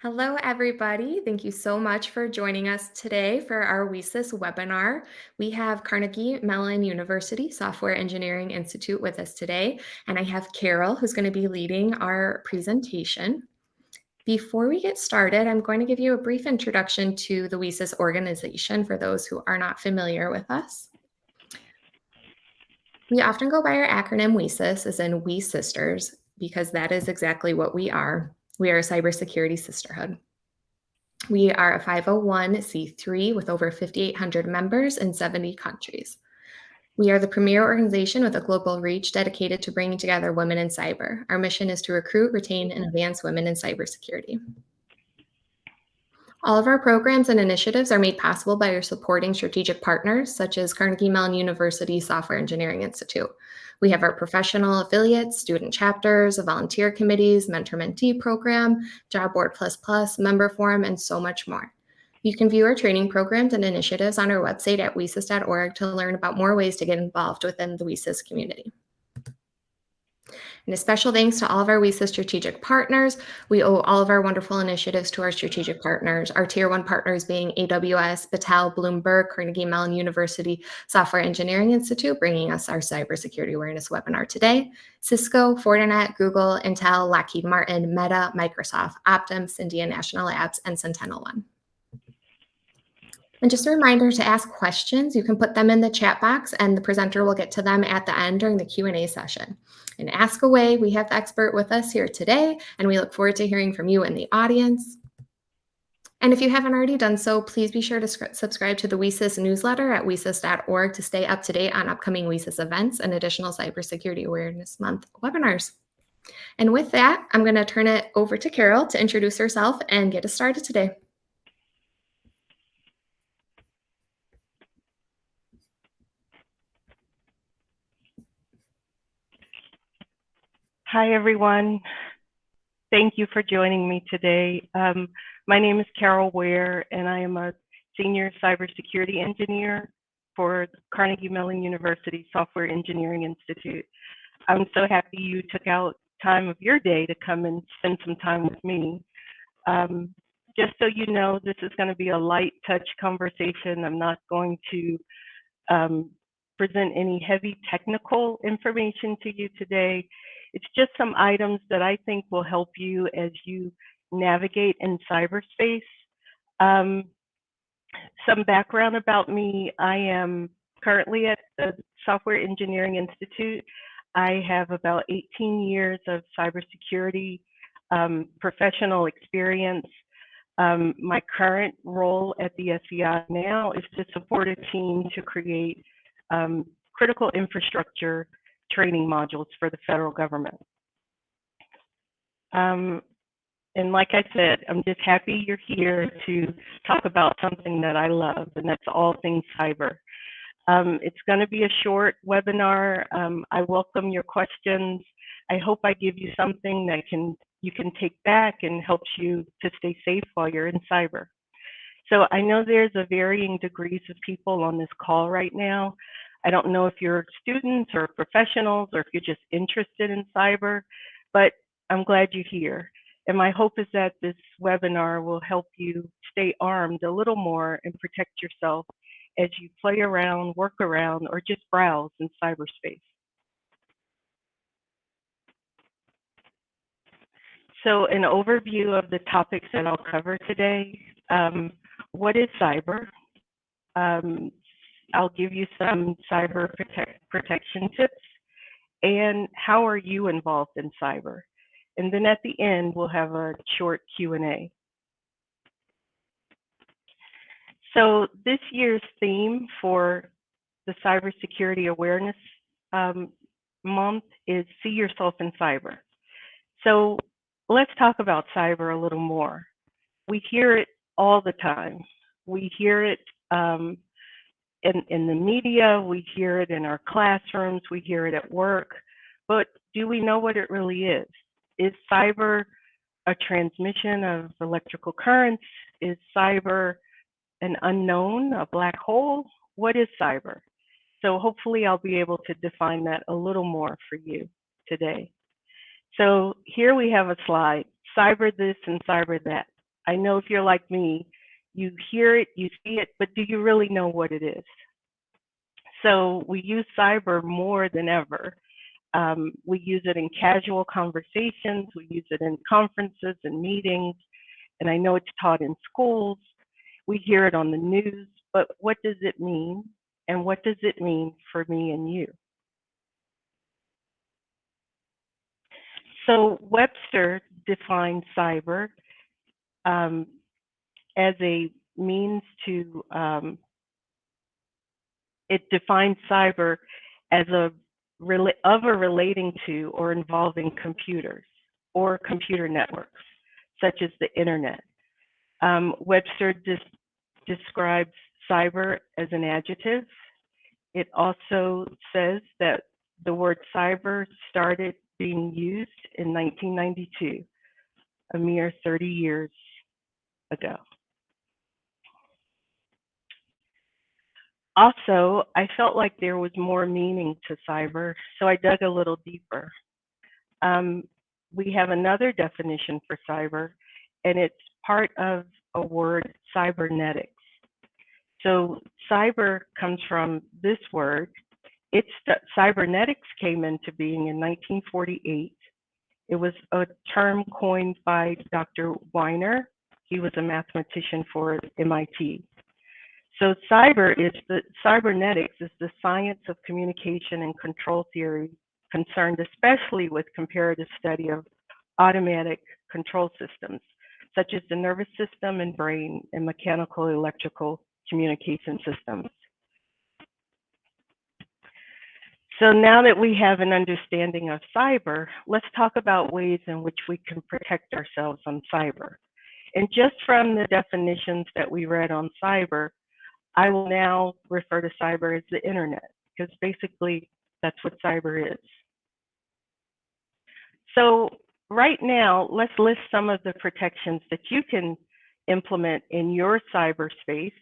Hello, everybody. Thank you so much for joining us today for our WiCyS webinar. We have Carnegie Mellon University Software Engineering Institute with us today, and I have Carol, who's going to be leading our presentation. Before we get started, I'm going to give you a brief introduction to the WiCyS organization for those who are not familiar with us. We often go by our acronym WiCyS, as in We Sisters, because that is exactly what we are. We are a cybersecurity sisterhood. We are a 501c3 with over 5,800 members in 70 countries. We are the premier organization with a global reach dedicated to bringing together women in cyber. Our mission is to recruit, retain, and advance women in cybersecurity. All of our programs and initiatives are made possible by our supporting strategic partners, such as Carnegie Mellon University Software Engineering Institute. We have our professional affiliates, student chapters, volunteer committees, mentor-mentee program, Job Board Plus, member forum, and so much more. You can view our training programs and initiatives on our website at WiCyS.org to learn about more ways to get involved within the WiCyS community. And a special thanks to all of our WiCyS strategic partners. We owe all of our wonderful initiatives to our strategic partners, our tier 1 partners being AWS, Battelle, Bloomberg, Carnegie Mellon University Software Engineering Institute, bringing us our cybersecurity awareness webinar today, Cisco, Fortinet, Google, Intel, Lockheed Martin, Meta, Microsoft, Optum, Syndia National Labs, and SentinelOne. And just a reminder to ask questions, you can put them in the chat box and the presenter will get to them at the end during the Q&A session. And ask away, we have the expert with us here today, and we look forward to hearing from you in the audience. And if you haven't already done so, please be sure to subscribe to the WiCyS newsletter at WiCyS.org to stay up to date on upcoming WiCyS events and additional Cybersecurity Awareness Month webinars. And with that, I'm going to turn it over to Carol to introduce herself and get us started today. Hi, everyone. Thank you for joining me today. My name is Carol Ware, and I am a senior cybersecurity engineer for Carnegie Mellon University Software Engineering Institute. I'm so happy you took out time of your day to come and spend some time with me. Just so you know, this is going to be a light touch conversation. I'm not going to present any heavy technical information to you today. It's just some items that I think will help you as you navigate in cyberspace. Some background about me: I am currently at the Software Engineering Institute. I have about 18 years of cybersecurity professional experience. My current role at the SEI now is to support a team to create critical infrastructure training modules for the federal government. And like I said, I'm just happy you're here to talk about something that I love, and that's all things cyber. It's going to be a short webinar. I welcome your questions. I hope I give you something that you can take back and helps you to stay safe while you're in cyber. So I know there's a varying degrees of people on this call right now. I don't know if you're students or professionals or if you're just interested in cyber, but I'm glad you're here. And my hope is that this webinar will help you stay armed a little more and protect yourself as you play around, work around, or just browse in cyberspace. So an overview of the topics that I'll cover today. What is cyber? I'll give you some cyber protection tips, and how are you involved in cyber? And then at the end, we'll have a short Q&A. So this year's theme for the Cybersecurity Awareness Month is See Yourself in Cyber. So let's talk about cyber a little more. We hear it all the time. We hear it in the media, we hear it in our classrooms, we hear it at work, but do we know what it really is? Is cyber a transmission of electrical currents? Is cyber an unknown, a black hole? What is cyber? So hopefully I'll be able to define that a little more for you today. So here we have a slide, cyber this and cyber that. I know if you're like me, you hear it, you see it, but do you really know what it is? So we use cyber more than ever. We use it in casual conversations, we use it in conferences and meetings, and I know it's taught in schools. We hear it on the news, but what does it mean? And what does it mean for me and you? So Webster defines cyber as a means to, it defines cyber as of or relating to or involving computers or computer networks, such as the internet. Webster describes cyber as an adjective. It also says that the word cyber started being used in 1992, a mere 30 years ago. Also, I felt like there was more meaning to cyber, so I dug a little deeper. We have another definition for cyber, and it's part of a word, cybernetics. So cyber comes from this word. Cybernetics came into being in 1948. It was a term coined by Dr. Weiner. He was a mathematician for MIT. So cybernetics is the science of communication and control theory concerned especially with comparative study of automatic control systems, such as the nervous system and brain and mechanical electrical communication systems. So now that we have an understanding of cyber, let's talk about ways in which we can protect ourselves on cyber. And just from the definitions that we read on cyber, I will now refer to cyber as the internet, because basically that's what cyber is. So right now, let's list some of the protections that you can implement in your cyberspace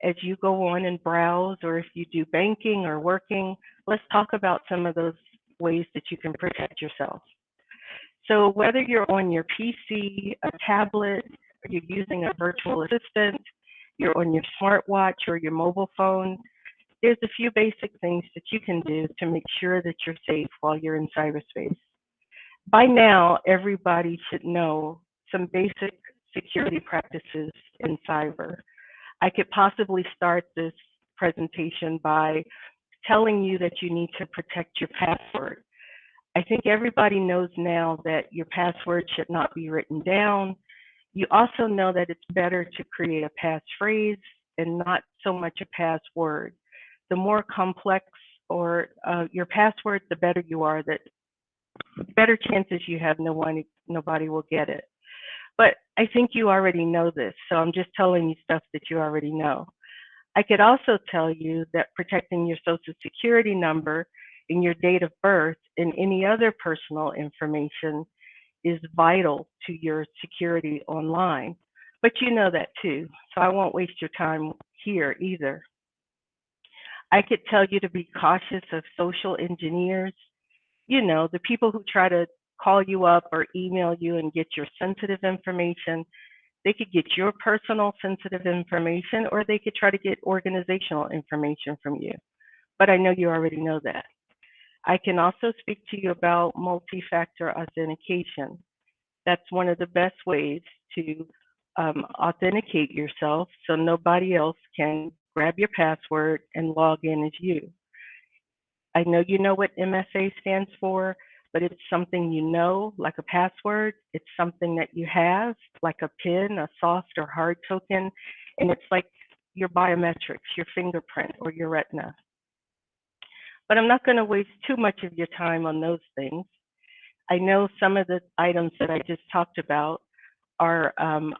as you go on and browse, or if you do banking or working. Let's talk about some of those ways that you can protect yourself. So whether you're on your PC, a tablet, or you're using a virtual assistant, you're on your smartwatch or your mobile phone, there's a few basic things that you can do to make sure that you're safe while you're in cyberspace. By now, everybody should know some basic security practices in cyber. I could possibly start this presentation by telling you that you need to protect your password. I think everybody knows now that your password should not be written down. You also know that it's better to create a passphrase and not so much a password. The more complex or your password, the better you are, that better chances you have nobody will get it. But I think you already know this, so I'm just telling you stuff that you already know. I could also tell you that protecting your social security number and your date of birth and any other personal information is vital to your security online. But you know that too, so I won't waste your time here either. I could tell you to be cautious of social engineers, you know, the people who try to call you up or email you and get your sensitive information. They could get your personal sensitive information, or they could try to get organizational information from you. But I know you already know that. I can also speak to you about multi-factor authentication. That's one of the best ways to authenticate yourself so nobody else can grab your password and log in as you. I know you know what MFA stands for, but it's something you know, like a password. It's something that you have, like a PIN, a soft or hard token, and it's like your biometrics, your fingerprint or your retina. But I'm not going to waste too much of your time on those things. I know some of the items that I just talked about are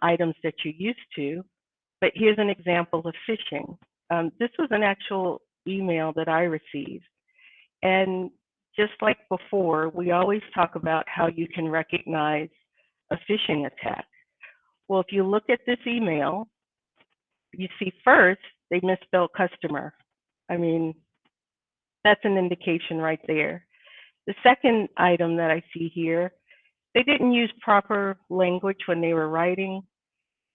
items that you're used to, but here's an example of phishing. This was an actual email that I received. And just like before, we always talk about how you can recognize a phishing attack. Well, if you look at this email, you see first, they misspelled customer. I mean, that's an indication right there. The second item that I see here, they didn't use proper language when they were writing.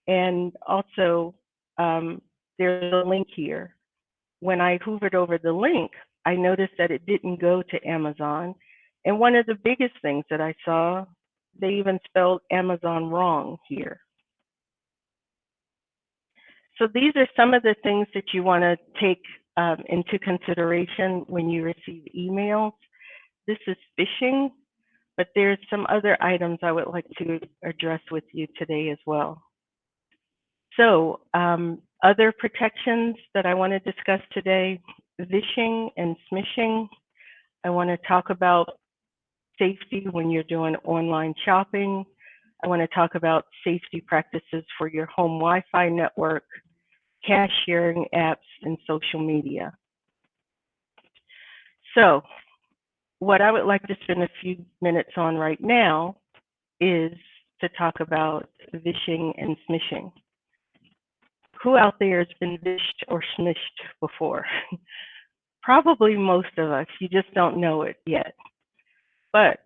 And also, there's a link here. When I hovered over the link, I noticed that it didn't go to Amazon. And one of the biggest things that I saw, they even spelled Amazon wrong here. So these are some of the things that you want to take into consideration when you receive emails. This is phishing, but there's some other items I would like to address with you today as well. So other protections that I want to discuss today, vishing and smishing. I want to talk about safety when you're doing online shopping. I want to talk about safety practices for your home Wi-Fi network, cash sharing apps, and social media. So what I would like to spend a few minutes on right now is to talk about vishing and smishing. Who out there has been vished or smished before? Probably most of us. You just don't know it yet. But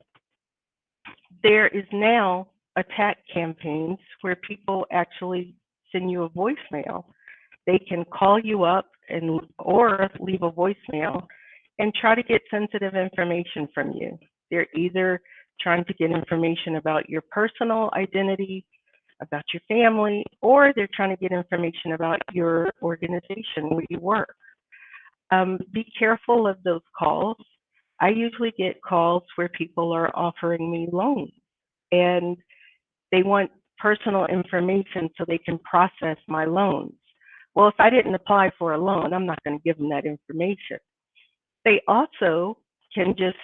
there is now attack campaigns where people actually send you a voicemail. They can call you up or leave a voicemail and try to get sensitive information from you. They're either trying to get information about your personal identity, about your family, or they're trying to get information about your organization where you work. Be careful of those calls. I usually get calls where people are offering me loans and they want personal information so they can process my loans. Well, if I didn't apply for a loan, I'm not going to give them that information. They also can just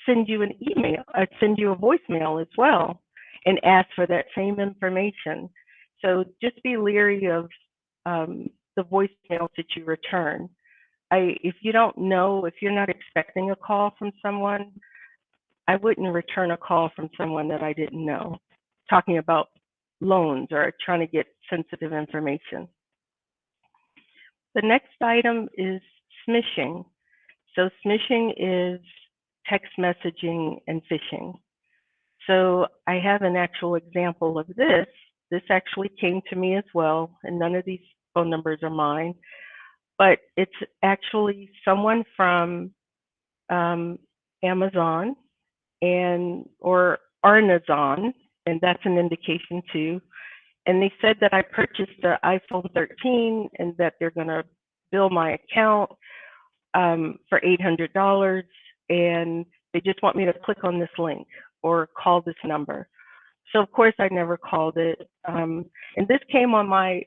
send you an email, send you a voicemail as well, and ask for that same information. So just be leery of the voicemails that you return. If you don't know, if you're not expecting a call from someone, I wouldn't return a call from someone that I didn't know, talking about loans or trying to get sensitive information. The next item is smishing. So smishing is text messaging and phishing. So I have an actual example of this. This actually came to me as well, and none of these phone numbers are mine, but it's actually someone from Amazon or Arnazon, and that's an indication too. And they said that I purchased the iPhone 13 and that they're going to bill my account for $800, and they just want me to click on this link or call this number. So of course I never called it. And this came on my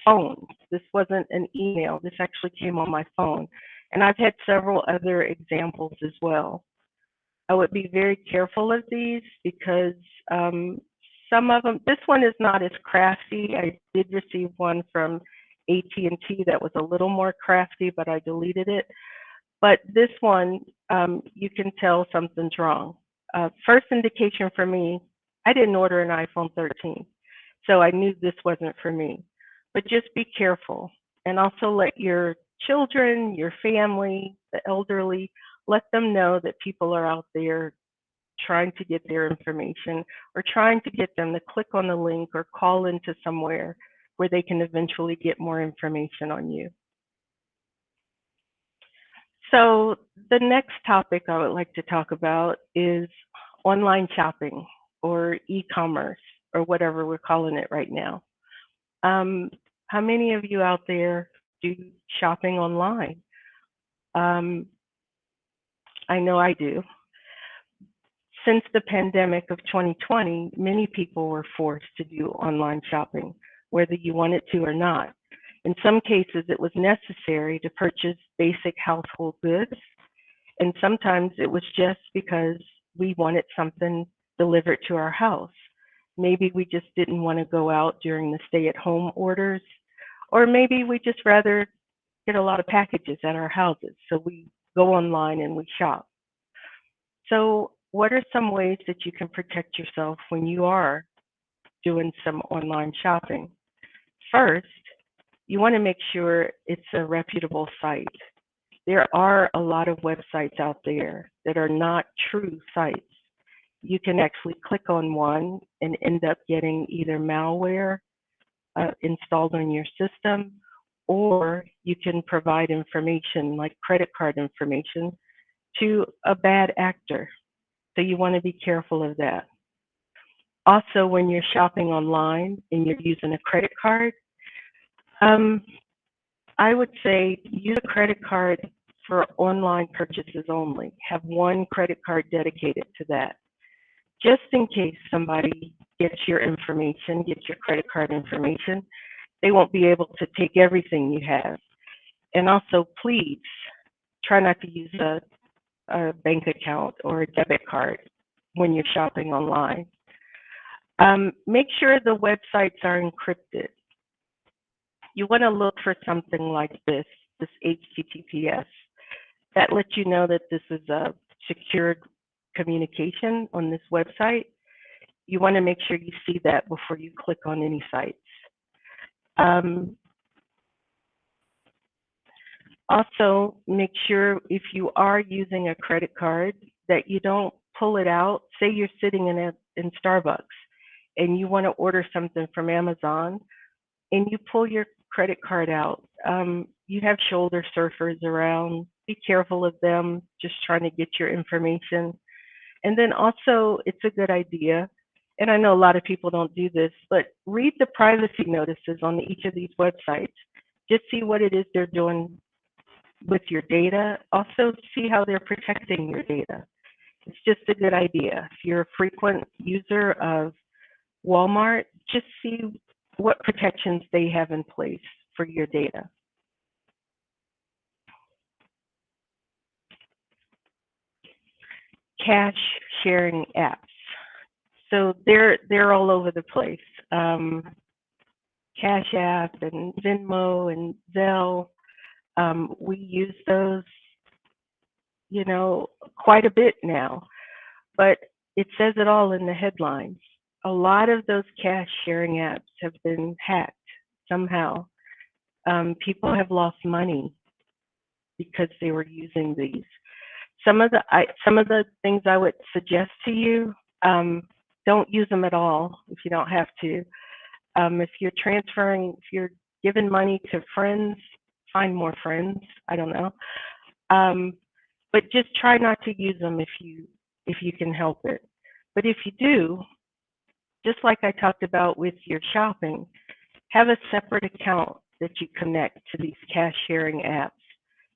phone. This wasn't an email. This actually came on my phone. And I've had several other examples as well. I would be very careful of these because some of them, this one is not as crafty. I did receive one from AT&T that was a little more crafty, but I deleted it. But this one, you can tell something's wrong. First indication for me, I didn't order an iPhone 13, so I knew this wasn't for me. But just be careful, and also let your children, your family, the elderly, let them know that people are out there trying to get their information or trying to get them to click on the link or call into somewhere where they can eventually get more information on you. So the next topic I would like to talk about is online shopping or e-commerce or whatever we're calling it right now. How many of you out there do shopping online? I know I do. Since the pandemic of 2020, many people were forced to do online shopping, whether you wanted to or not. In some cases, it was necessary to purchase basic household goods, and sometimes it was just because we wanted something delivered to our house. Maybe we just didn't want to go out during the stay-at-home orders, or maybe we just rather get a lot of packages at our houses, so we go online and we shop. So what are some ways that you can protect yourself when you are doing some online shopping? First, you want to make sure it's a reputable site. There are a lot of websites out there that are not true sites. You can actually click on one and end up getting either malware installed on your system, or you can provide information like credit card information to a bad actor. So you want to be careful of that. Also, when you're shopping online and you're using a credit card, I would say use a credit card for online purchases only. Have one credit card dedicated to that, just in case somebody gets your information, gets your credit card information. They won't be able to take everything you have. And also, please try not to use a bank account or a debit card when you're shopping online. Make sure the websites are encrypted. You want to look for something like this HTTPS. That lets you know that this is a secured communication on this website. You want to make sure you see that before you click on any sites. Also, make sure if you are using a credit card that you don't pull it out. Say you're sitting in Starbucks and you want to order something from Amazon and you pull your credit card out. You have shoulder surfers around. Be careful of them, just trying to get your information. And then also, it's a good idea, and I know a lot of people don't do this, but read the privacy notices on each of these websites. Just see what it is they're doing with your data. Also, see how they're protecting your data. It's just a good idea. If you're a frequent user of Walmart, just see what protections they have in place for your data. Cash sharing apps. So they're all over the place. Cash App and Venmo and Zelle. We use those, quite a bit now. But it says it all in the headlines. A lot of those cash sharing apps have been hacked somehow. People have lost money because they were using these. Some of the things I would suggest to you, don't use them at all if you don't have to. If you're giving money to friends, find more friends. I don't know, but just try not to use them if you can help it. But if you do, just like I talked about with your shopping, have a separate account that you connect to these cash sharing apps.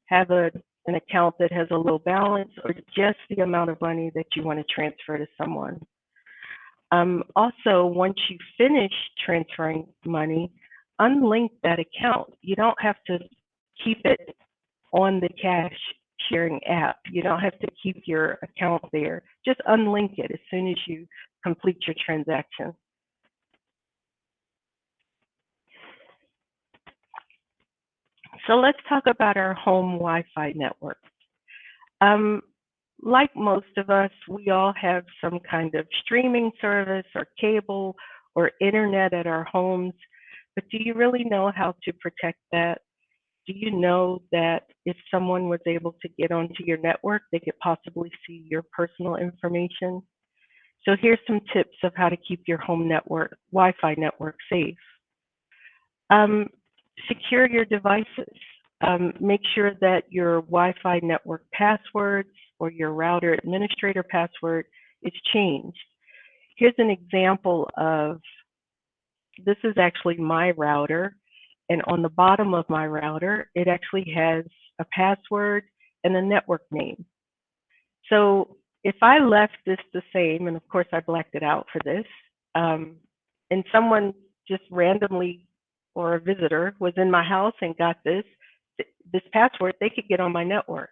Have an account that has a low balance or just the amount of money that you want to transfer to someone. Also, once you finish transferring money, unlink that account. You don't have to keep it on the cash sharing app. You don't have to keep your account there. Just unlink it as soon as you complete your transaction. So let's talk about our home Wi-Fi network. Like most of us, we all have some kind of streaming service or cable or internet at our homes, but do you really know how to protect that? Do you know that if someone was able to get onto your network, they could possibly see your personal information? So here's some tips of how to keep your home network, Wi-Fi network safe. Secure your devices. Make sure that your Wi-Fi network passwords or your router administrator password is changed. Here's an example of, this is actually my router, and on the bottom of my router, it actually has a password and a network name. So if I left this the same, and of course I blacked it out for this, and someone just randomly, or a visitor was in my house and got this password, they could get on my network.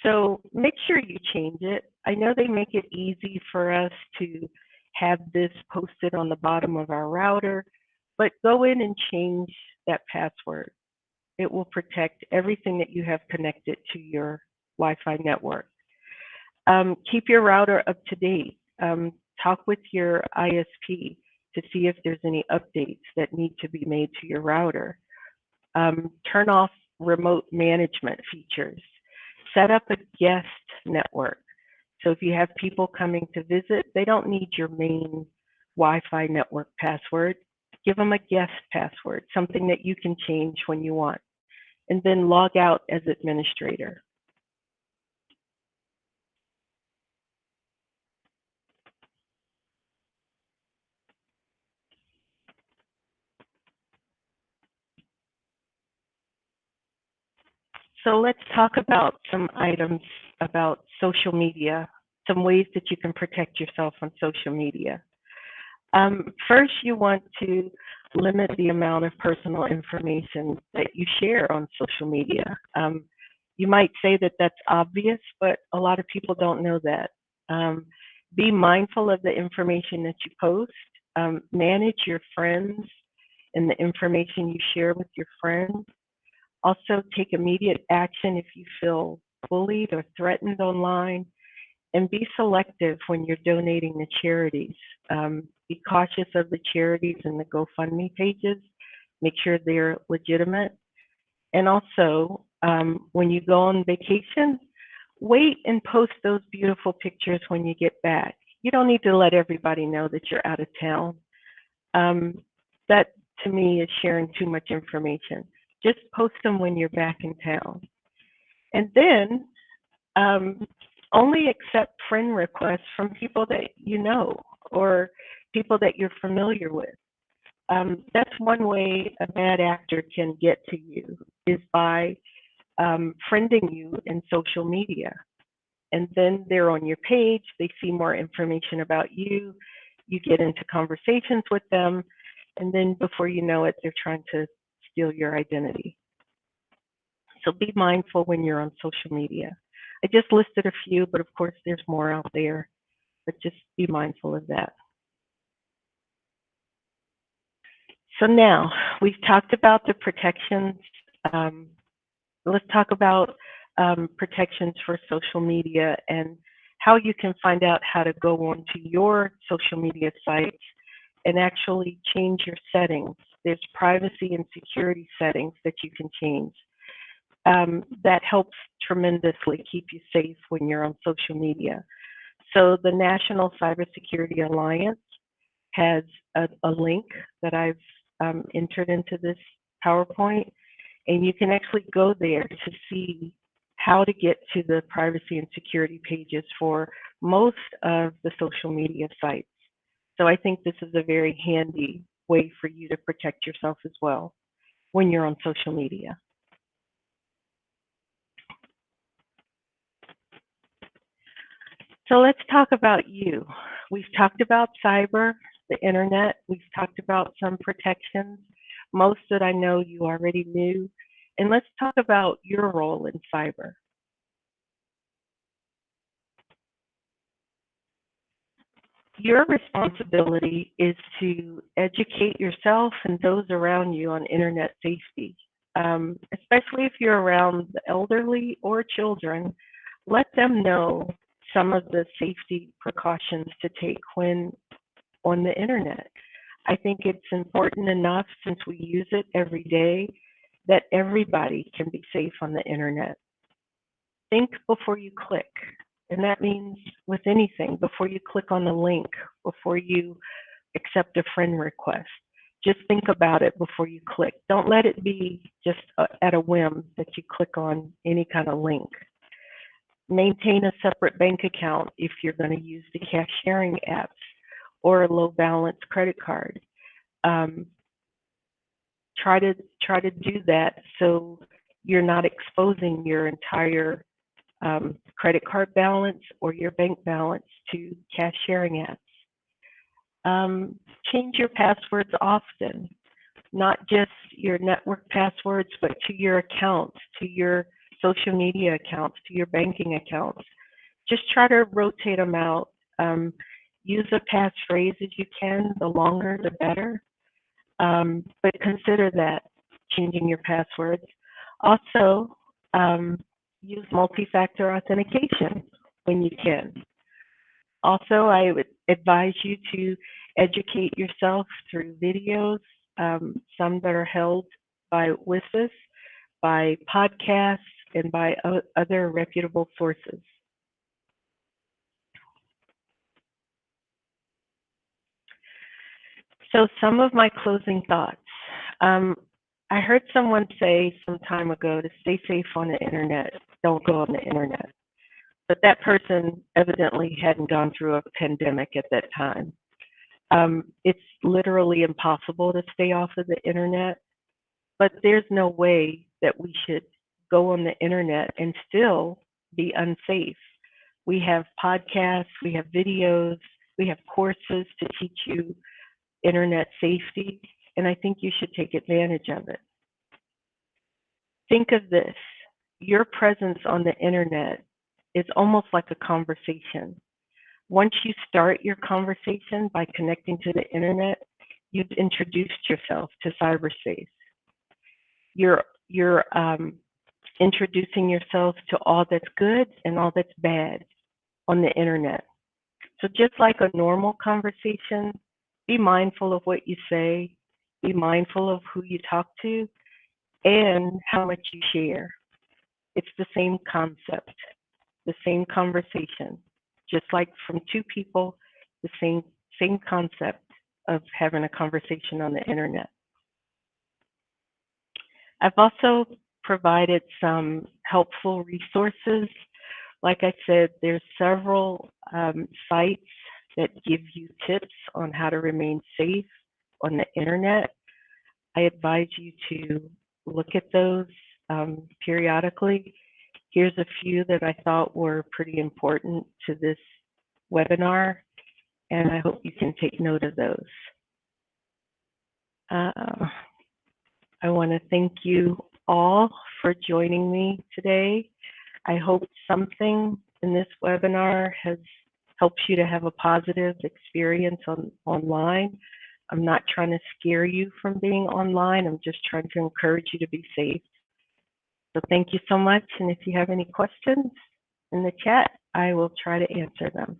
So make sure you change it. I know they make it easy for us to have this posted on the bottom of our router, but go in and change that password. It will protect everything that you have connected to your Wi-Fi network. Keep your router up to date. Talk with your ISP to see if there's any updates that need to be made to your router. Turn off remote management features. Set up a guest network. So if you have people coming to visit, they don't need your main Wi-Fi network password. Give them a guest password, something that you can change when you want, and then log out as administrator. So let's talk about some items about social media, some ways that you can protect yourself on social media. First, you want to limit the amount of personal information that you share on social media. You might say that that's obvious, but a lot of people don't know that. Be mindful of the information that you post. Manage your friends and the information you share with your friends. Also, take immediate action if you feel bullied or threatened online, and be selective when you're donating to charities. Be cautious of the charities and the GoFundMe pages. Make sure they're legitimate. And also, when you go on vacation, wait and post those beautiful pictures when you get back. You don't need to let everybody know that you're out of town. That, to me, is sharing too much information. Just post them when you're back in town. And then only accept friend requests from people that you know or people that you're familiar with. That's one way a bad actor can get to you, is by friending you in social media. And then they're on your page, they see more information about you, you get into conversations with them, and then before you know it, they're trying to steal your identity. So be mindful when you're on social media. I just listed a few, but of course there's more out there, but just be mindful of that. So now we've talked about the protections. Let's talk about protections for social media and how you can find out how to go onto your social media sites and actually change your settings. There's privacy and security settings that you can change. That helps tremendously keep you safe when you're on social media. So the National Cybersecurity Alliance has a link that I've entered into this PowerPoint, and you can actually go there to see how to get to the privacy and security pages for most of the social media sites. So I think this is a very handy way for you to protect yourself as well when you're on social media. So let's talk about you. We've talked about cyber, the internet. We've talked about some protections, most that I know you already knew. And let's talk about your role in cyber. Your responsibility is to educate yourself and those around you on internet safety, especially if you're around the elderly or children. Let them know some of the safety precautions to take when on the internet. I think it's important enough, since we use it every day, that everybody can be safe on the internet. Think before you click. And that means with anything, before you click on the link, before you accept a friend request, just think about it before you click. Don't let it be just at a whim that you click on any kind of link. Maintain a separate bank account if you're going to use the cash sharing apps or a low balance credit card. Try to do that so you're not exposing your entire credit card balance or your bank balance to cash sharing apps. Change your passwords often, not just your network passwords, but to your accounts, to your social media accounts, to your banking accounts. Just try to rotate them out. Use a passphrase as you can, the longer the better. But consider that, changing your passwords. Also, use multi-factor authentication when you can. Also, I would advise you to educate yourself through videos, some that are held by WiCyS, by podcasts, and by other reputable sources. So some of my closing thoughts. Um, I heard someone say some time ago to stay safe on the internet, don't go on the internet. But that person evidently hadn't gone through a pandemic at that time. It's literally impossible to stay off of the internet, but there's no way that we should go on the internet and still be unsafe. We have podcasts, we have videos, we have courses to teach you internet safety, and I think you should take advantage of it. Think of this, your presence on the internet is almost like a conversation. Once you start your conversation by connecting to the internet, you've introduced yourself to cyberspace. You're introducing yourself to all that's good and all that's bad on the internet. So just like a normal conversation, be mindful of what you say, be mindful of who you talk to, and how much you share. It's the same concept, the same conversation, just like from two people, the same concept of having a conversation on the internet. I've also provided some helpful resources. Like I said, there's several sites that give you tips on how to remain safe on the internet. I advise you to look at those periodically. Here's a few that I thought were pretty important to this webinar, and I hope you can take note of those. I want to thank you all for joining me today. I hope something in this webinar has helped you to have a positive experience online. I'm not trying to scare you from being online. I'm just trying to encourage you to be safe. So thank you so much. And if you have any questions in the chat, I will try to answer them.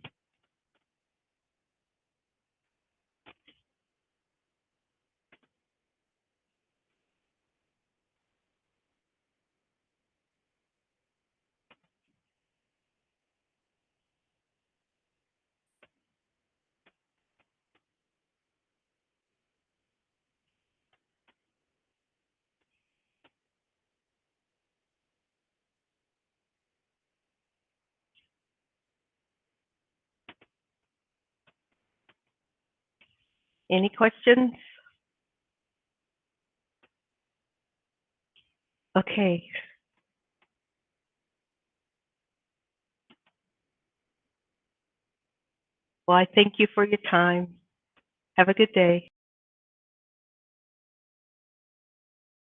Any questions? Okay. Well, I thank you for your time. Have a good day.